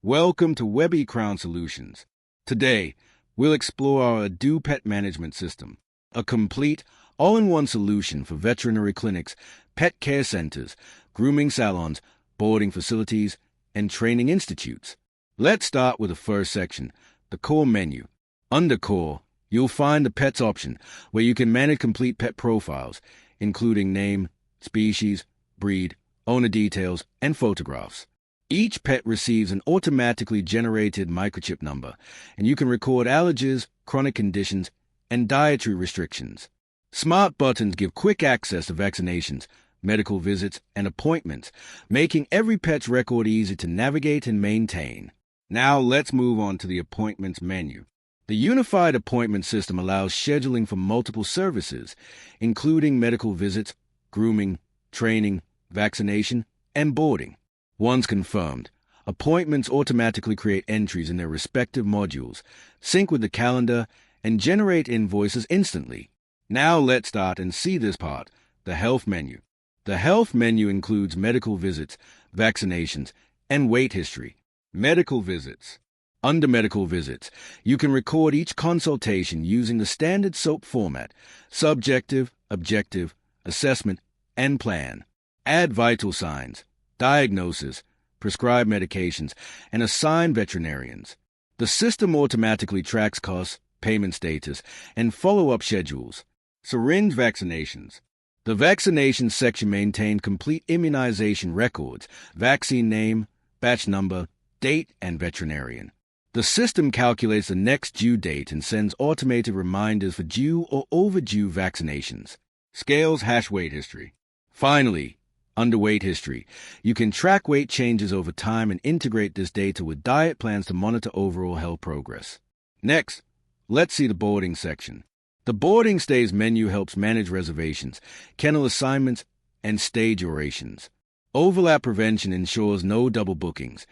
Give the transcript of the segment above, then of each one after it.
Welcome to WebbyCrown Solutions. Today, we'll explore our Odoo Pet Management System, a complete, all-in-one solution for veterinary clinics, pet care centers, grooming salons, boarding facilities, and training institutes. Let's start with the first section, the Core menu. Under Core, you'll find the Pets option, where you can manage complete pet profiles, including name, species, breed, owner details, and photographs. Each pet receives an automatically generated microchip number, and you can record allergies, chronic conditions, and dietary restrictions. Smart buttons give quick access to vaccinations, medical visits, and appointments, making every pet's record easy to navigate and maintain. Now let's move on to the Appointments menu. The unified appointment system allows scheduling for multiple services, including medical visits, grooming, training, vaccination, and boarding. Once confirmed, appointments automatically create entries in their respective modules, sync with the calendar, and generate invoices instantly. Now let's start and see this part, the Health menu. The Health menu includes medical visits, vaccinations, and wait history. Medical visits. Under Medical Visits, you can record each consultation using the standard SOAP format, subjective, objective, assessment, and plan. Add vital signs, diagnosis, prescribe medications, and assign veterinarians. The system automatically tracks costs, payment status, and follow-up schedules. Syringe vaccinations. The Vaccinations section maintains complete immunization records, vaccine name, batch number, date, and veterinarian. The system calculates the next due date and sends automated reminders for due or overdue vaccinations. Scales weight history. Finally, under weight history, you can track weight changes over time and integrate this data with diet plans to monitor overall health progress. Next, let's see the boarding section. The boarding stays menu helps manage reservations, kennel assignments, and stay durations. Overlap prevention ensures no double bookings,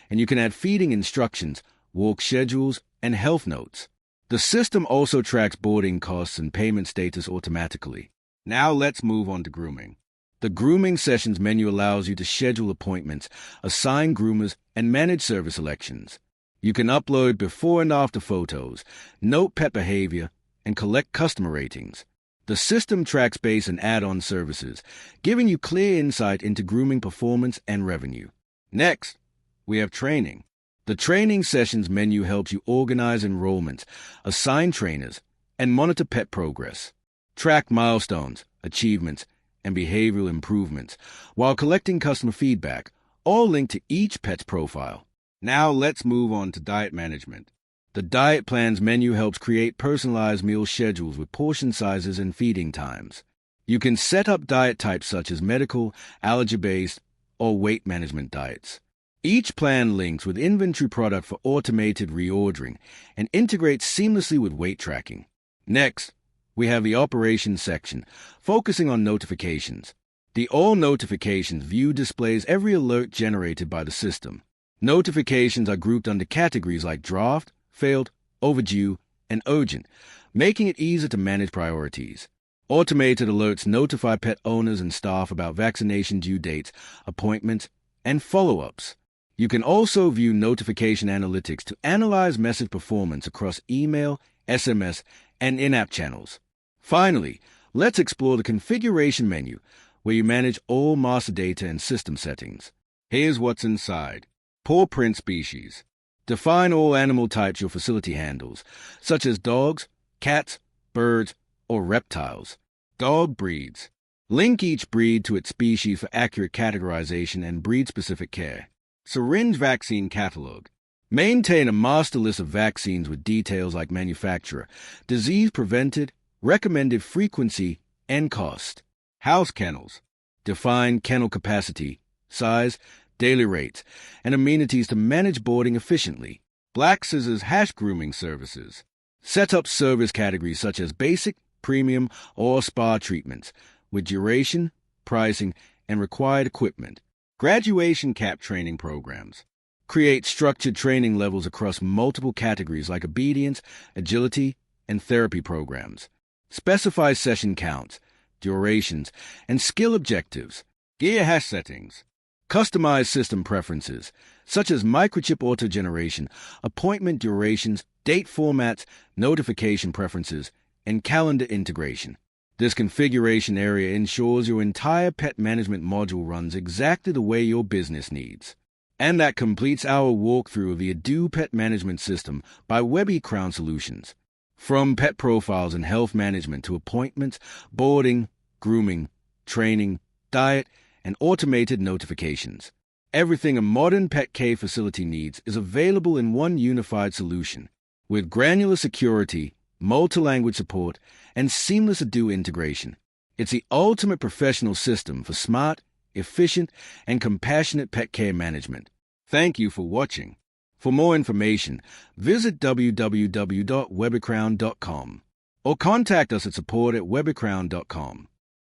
and you can add feeding instructions, walk schedules, and health notes. The system also tracks boarding costs and payment status automatically. Now let's move on to grooming. The Grooming Sessions menu allows you to schedule appointments, assign groomers, and manage service selections. You can upload before and after photos, note pet behavior, and collect customer ratings. The system tracks base and add-on services, giving you clear insight into grooming performance and revenue. Next, we have training. The Training Sessions menu helps you organize enrollments, assign trainers, and monitor pet progress. Track milestones, achievements, and behavioral improvements, while collecting customer feedback, all linked to each pet's profile. Now let's move on to diet management. The Diet Plans menu helps create personalized meal schedules with portion sizes and feeding times. You can set up diet types such as medical, allergy-based, or weight management diets. Each plan links with inventory product for automated reordering and integrates seamlessly with weight tracking. Next, we have the Operations section, focusing on notifications. The All Notifications view displays every alert generated by the system. Notifications are grouped under categories like draft, failed, overdue, and urgent, making it easier to manage priorities. Automated alerts notify pet owners and staff about vaccination due dates, appointments, and follow-ups. You can also view notification analytics to analyze message performance across email, SMS, and in-app channels. Finally, let's explore the Configuration menu, where you manage all master data and system settings. Here's what's inside. Paw print species. Define all animal types your facility handles, such as dogs, cats, birds, or reptiles. Dog breeds. Link each breed to its species for accurate categorization and breed-specific care. Syringe vaccine catalog. Maintain a master list of vaccines with details like manufacturer, disease prevented, recommended frequency, and cost. House kennels. Define kennel capacity, size, daily rates, and amenities to manage boarding efficiently. Black Scissors grooming services. Set up service categories such as basic, premium, or spa treatments, with duration, pricing, and required equipment. Graduation cap training programs. Create structured training levels across multiple categories like obedience, agility, and therapy programs. Specify session counts, durations, and skill objectives. Gear settings. Customize system preferences, such as microchip auto-generation, appointment durations, date formats, notification preferences, and calendar integration. This configuration area ensures your entire pet management module runs exactly the way your business needs. And that completes our walkthrough of the Odoo Pet Management System by WebbyCrown Solutions. From pet profiles and health management to appointments, boarding, grooming, training, diet, and automated notifications. Everything a modern pet care facility needs is available in one unified solution. With granular security, multi-language support, and seamless Odoo integration. It's the ultimate professional system for smart, efficient, and compassionate pet care management. Thank you for watching. For more information, visit www.webbycrown.com or contact us at support@webbycrown.com.